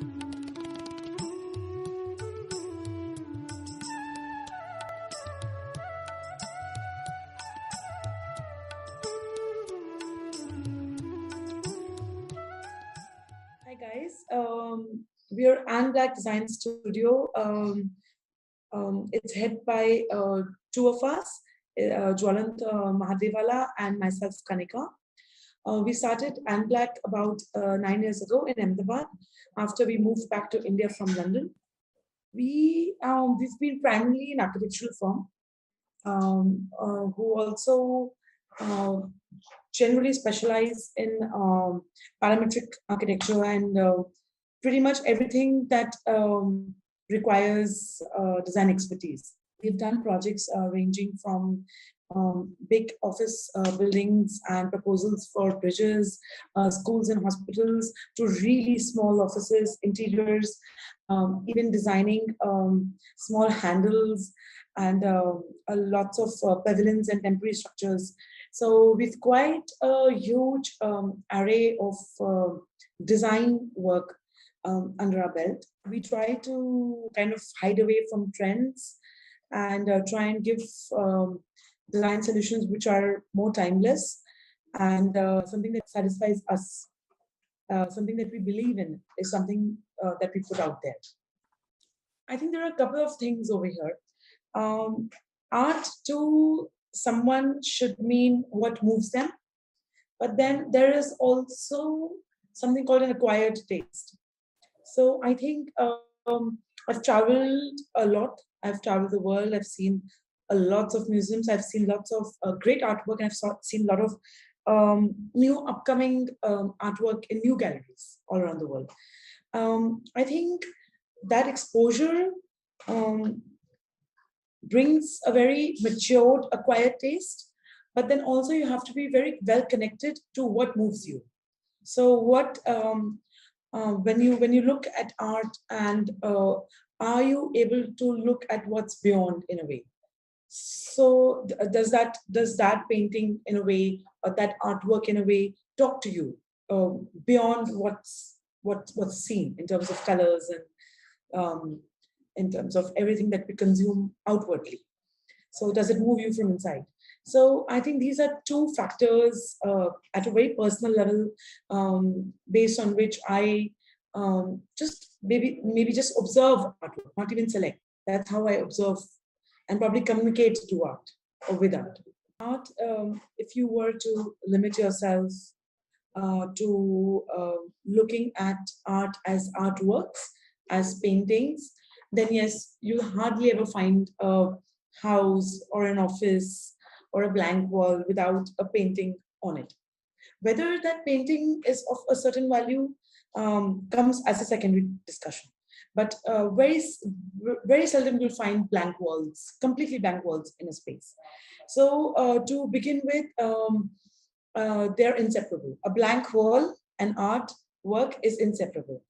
Hi guys, we are andblack Design Studio. It's head by two of us, Jwalant Mahadevwala and myself, Kanika. We started andblack about 9 years ago in Ahmedabad after we moved back to India from London. We've been primarily an architectural firm who also uh, generally specialize in parametric architecture and pretty much everything that requires design expertise. We've done projects ranging from big office buildings and proposals for bridges, schools and hospitals, to really small offices, interiors, even designing small handles and lots of pavilions and temporary structures. So with quite a huge array of design work under our belt, we try to kind of hide away from trends and try and give design solutions which are more timeless and something that satisfies us, something that we believe in is something that we put out there. I think there are a couple of things over here. Art to someone should mean what moves them, but then there is also something called an acquired taste. So I think I've traveled a lot. I've traveled the world. I've seen a lots of museums. I've seen lots of great artwork, and seen a lot of new upcoming artwork in new galleries all around the world. I think that exposure brings a very matured, acquired taste, but then also you have to be very well connected to what moves you. So what when you look at art and are you able to look at what's beyond in a way? So does that painting in a way or that artwork in a way talk to you beyond what's seen in terms of colors and in terms of everything that we consume outwardly? So does it move you from inside? So I think these are two factors at a very personal level, based on which I just maybe just observe artwork, not even select. That's how I observe and probably communicate to art or with art. Art, if you were to limit yourself to looking at art as artworks, as paintings, then yes, you'll hardly ever find a house or an office or a blank wall without a painting on it. Whether that painting is of a certain value comes as a secondary discussion. But very seldom you'll find blank walls, completely blank walls in a space. So to begin with, they're inseparable. A blank wall and art work is inseparable.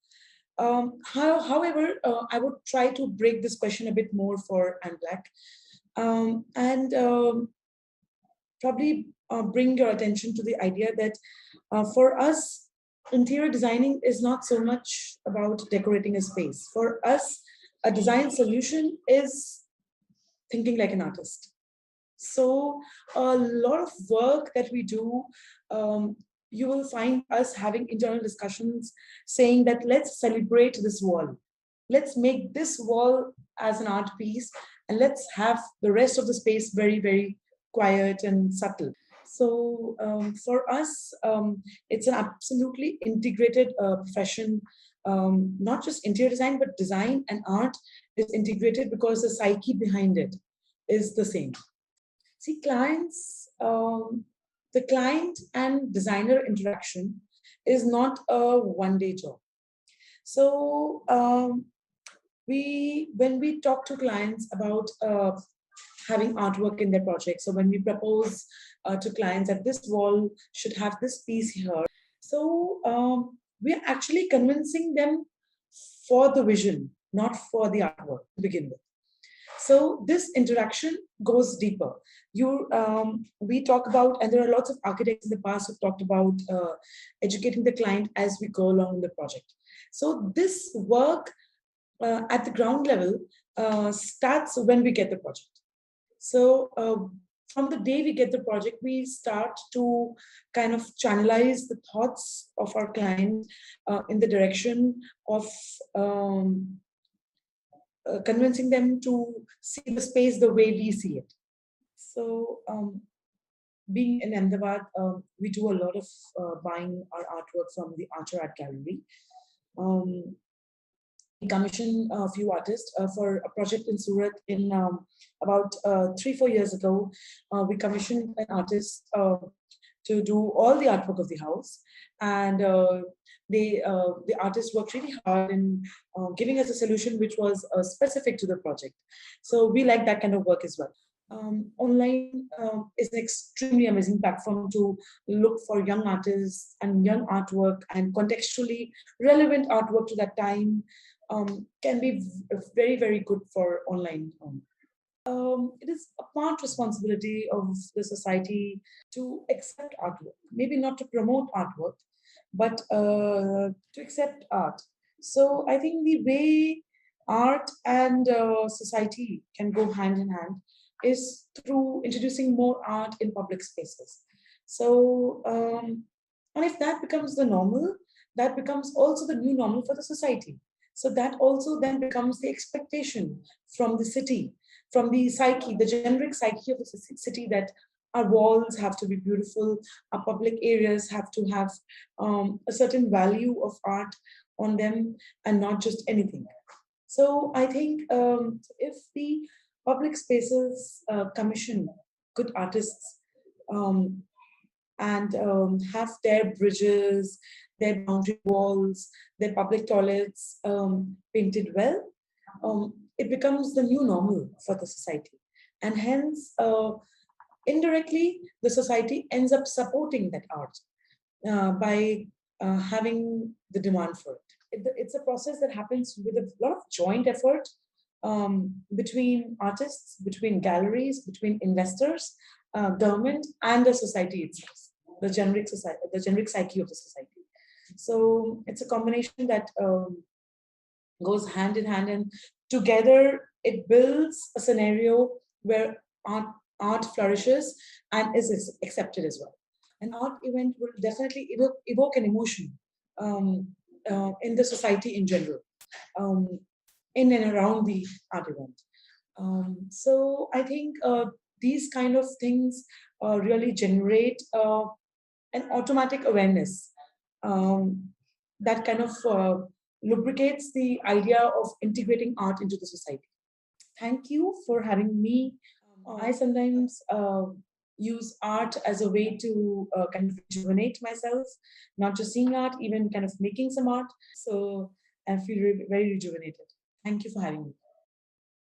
However, I would try to break this question a bit more for andblack, and probably bring your attention to the idea that for us, interior designing is not so much about decorating a space. For us, a design solution is thinking like an artist. So a lot of work that we do, you will find us having internal discussions saying that let's celebrate this wall. Let's make this wall as an art piece and let's have the rest of the space very, very quiet and subtle. So for us, it's an absolutely integrated profession. Not just interior design, but design and art is integrated because the psyche behind it is the same. See, the client and designer interaction is not a one-day job. So when we talk to clients about having artwork in their project, so when we propose to clients that this wall should have this piece here, so we're actually convincing them for the vision, not for the artwork to begin with. So this interaction goes deeper. We talk about, and there are lots of architects in the past who've talked about educating the client as we go along in the project. So this work at the ground level starts when we get the project. So from the day we get the project, we start to kind of channelize the thoughts of our client in the direction of convincing them to see the space the way we see it. So being in Ahmedabad, we do a lot of buying our artwork from the Archer Art Gallery. We commissioned a few artists for a project in Surat in about 3-4 years ago. We commissioned an artist to do all the artwork of the house, and the artist worked really hard in giving us a solution which was specific to the project. So we like that kind of work as well. Online is an extremely amazing platform to look for young artists and young artwork, and contextually relevant artwork to that time can be very, very good for online. It is a part responsibility of the society to accept artwork, maybe not to promote artwork, but to accept art. So I think the way art and society can go hand in hand is through introducing more art in public spaces. So, and if that becomes the normal, that becomes also the new normal for the society. So that also then becomes the expectation from the city, from the psyche, the generic psyche of the city, that our walls have to be beautiful, our public areas have to have a certain value of art on them and not just anything. So I think if the public spaces commission good artists and have their bridges, their boundary walls, their public toilets painted well, it becomes the new normal for the society. And hence, indirectly, the society ends up supporting that art by having the demand for it. It's a process that happens with a lot of joint effort between artists, between galleries, between investors, government, and the society itself, the generic society, the generic psyche of the society. So it's a combination that goes hand in hand, and together it builds a scenario where art flourishes and is accepted as well. An art event will definitely evoke an emotion in the society in general, in and around the art event. So I think these kind of things really generate an automatic awareness that kind of lubricates the idea of integrating art into the society. Thank you for having me. I sometimes use art as a way to kind of rejuvenate myself, not just seeing art, even kind of making some art. So I feel very rejuvenated. Thank you for having me.